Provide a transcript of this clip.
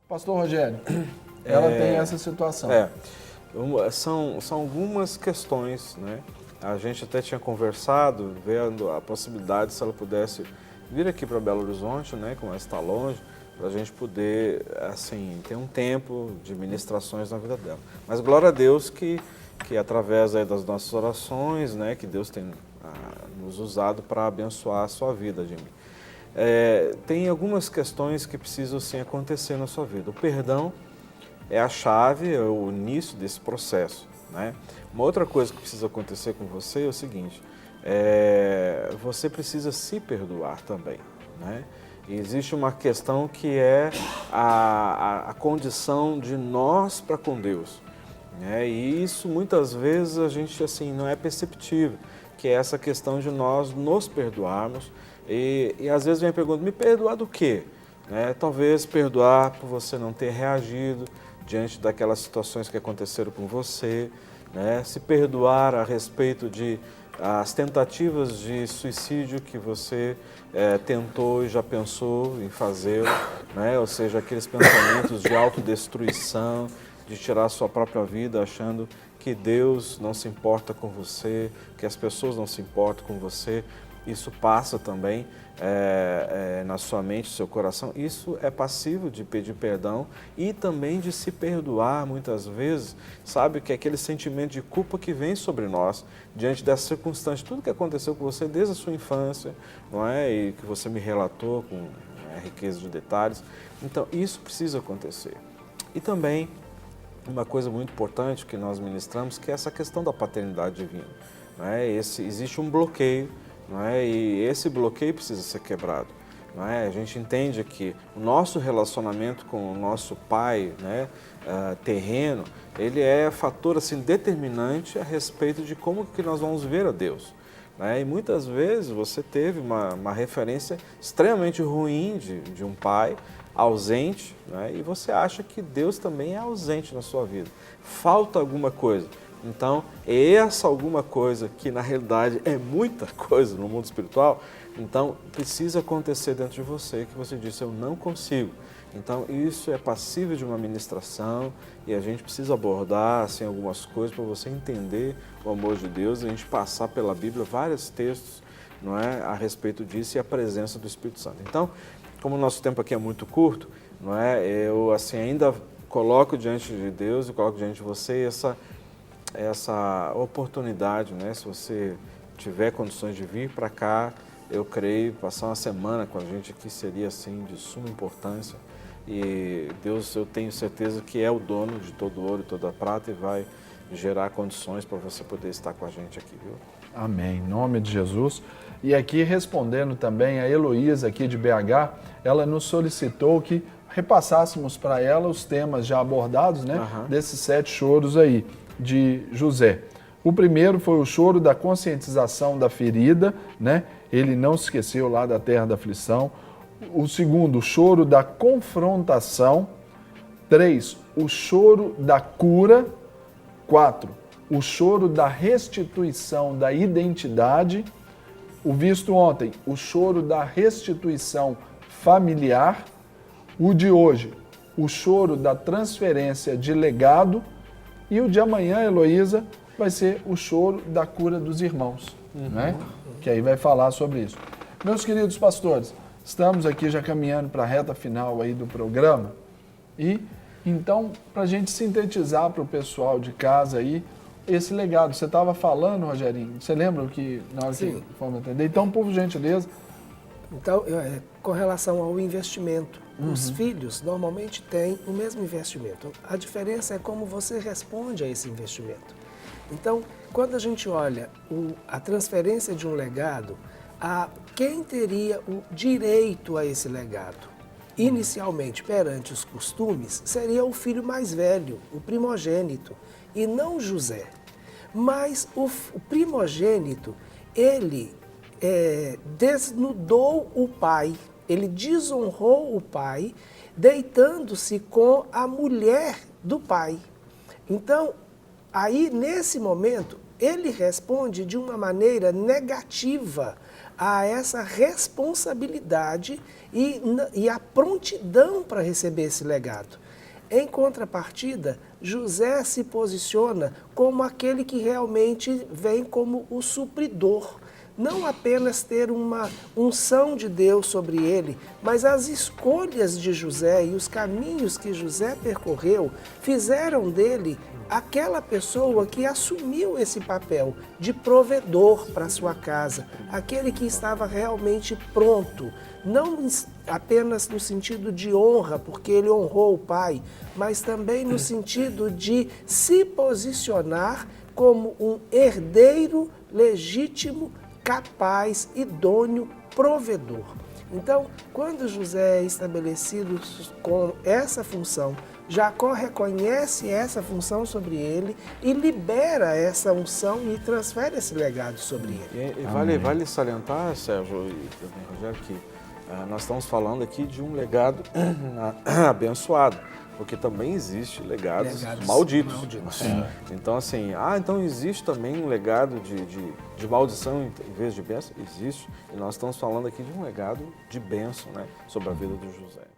Pastor Rogério, ela tem essa situação. São algumas questões, né? A gente até tinha conversado, vendo a possibilidade se ela pudesse vir aqui para Belo Horizonte, né? Como ela está longe, para a gente poder, assim, ter um tempo de ministrações na vida dela. Mas glória a Deus que através aí das nossas orações, né? Que Deus tem nos usado para abençoar a sua vida, Jimmy. Tem algumas questões que precisam sim acontecer na sua vida. O perdão é a chave, é o início desse processo, né? Uma outra coisa que precisa acontecer com você é o seguinte, você precisa se perdoar também, né? E existe uma questão que é a condição de nós para com Deus, né? E isso muitas vezes a gente assim não é perceptível, que é essa questão de nós nos perdoarmos. E às vezes vem a pergunta, me perdoar do quê? Talvez perdoar por você não ter reagido diante daquelas situações que aconteceram com você, né? Se perdoar a respeito de as tentativas de suicídio que você tentou e já pensou em fazer, né? Ou seja, aqueles pensamentos de autodestruição, de tirar a sua própria vida achando que Deus não se importa com você, que as pessoas não se importam com você. Isso passa também na sua mente, no seu coração. Isso é passível de pedir perdão e também de se perdoar muitas vezes, sabe? Que é aquele sentimento de culpa que vem sobre nós diante dessa circunstância, tudo que aconteceu com você desde a sua infância, não é? E que você me relatou com riqueza de detalhes. Então, isso precisa acontecer. E também uma coisa muito importante que nós ministramos, que é essa questão da paternidade divina, não é? Existe um bloqueio, não é? E esse bloqueio precisa ser quebrado, não é? A gente entende que o nosso relacionamento com o nosso pai, né, terreno, ele é fator assim, determinante a respeito de como que nós vamos ver a Deus, né? E muitas vezes você teve uma referência extremamente ruim de um pai ausente, né? E você acha que Deus também é ausente na sua vida. Falta alguma coisa. Então, essa alguma coisa, que na realidade é muita coisa no mundo espiritual, então precisa acontecer dentro de você, que você disse, eu não consigo. Então, isso é passível de uma ministração e a gente precisa abordar assim, algumas coisas para você entender o amor de Deus, a gente passar pela Bíblia vários textos, não é, a respeito disso e a presença do Espírito Santo. Então, como o nosso tempo aqui é muito curto, não é, eu assim, ainda coloco diante de Deus e coloco diante de você essa oportunidade, né? Se você tiver condições de vir para cá, eu creio, passar uma semana com a gente aqui seria assim de suma importância. E Deus, eu tenho certeza que é o dono de todo ouro e toda prata e vai gerar condições para você poder estar com a gente aqui, viu? Amém, em nome de Jesus. E aqui respondendo também a Heloísa aqui de BH, ela nos solicitou que repassássemos para ela os temas já abordados, né? Desses 7 choros aí de José. O primeiro foi o choro da conscientização da ferida, né? Ele não se esqueceu lá da terra da aflição. O segundo, o choro da confrontação. 3, o choro da cura. 4, o choro da restituição da identidade. O visto ontem, o choro da restituição familiar. O de hoje, o choro da transferência de legado. E o de amanhã, Heloísa, vai ser o choro da cura dos irmãos, né? Que aí vai falar sobre isso. Meus queridos pastores, estamos aqui já caminhando para a reta final aí do programa. E então, para a gente sintetizar para o pessoal de casa aí, esse legado. Você estava falando, Rogerinho, você lembra o que nós fomos entender? Então, por gentileza. Então, com relação ao investimento, os filhos normalmente têm o mesmo investimento. A diferença é como você responde a esse investimento. Então, quando a gente olha a transferência de um legado, quem teria o direito a esse legado? Inicialmente, perante os costumes, seria o filho mais velho, o primogênito, e não José. Mas o primogênito, ele desnudou o pai, ele desonrou o pai, deitando-se com a mulher do pai. Então, aí nesse momento, ele responde de uma maneira negativa a essa responsabilidade e a prontidão para receber esse legado. Em contrapartida, José se posiciona como aquele que realmente vem como o supridor. Não apenas ter uma unção de Deus sobre ele, mas as escolhas de José e os caminhos que José percorreu fizeram dele aquela pessoa que assumiu esse papel de provedor para sua casa, aquele que estava realmente pronto, não apenas no sentido de honra, porque ele honrou o pai, mas também no sentido de se posicionar como um herdeiro legítimo, capaz, idôneo, provedor. Então, quando José é estabelecido com essa função, Jacó reconhece essa função sobre ele e libera essa unção e transfere esse legado sobre ele. E vale salientar, Sérgio e também Rogério, que nós estamos falando aqui de um legado abençoado, porque também existe legados malditos. Então, assim, então existe também um legado de maldição em vez de bênção? Existe. E nós estamos falando aqui de um legado de bênção, né, sobre a vida do José.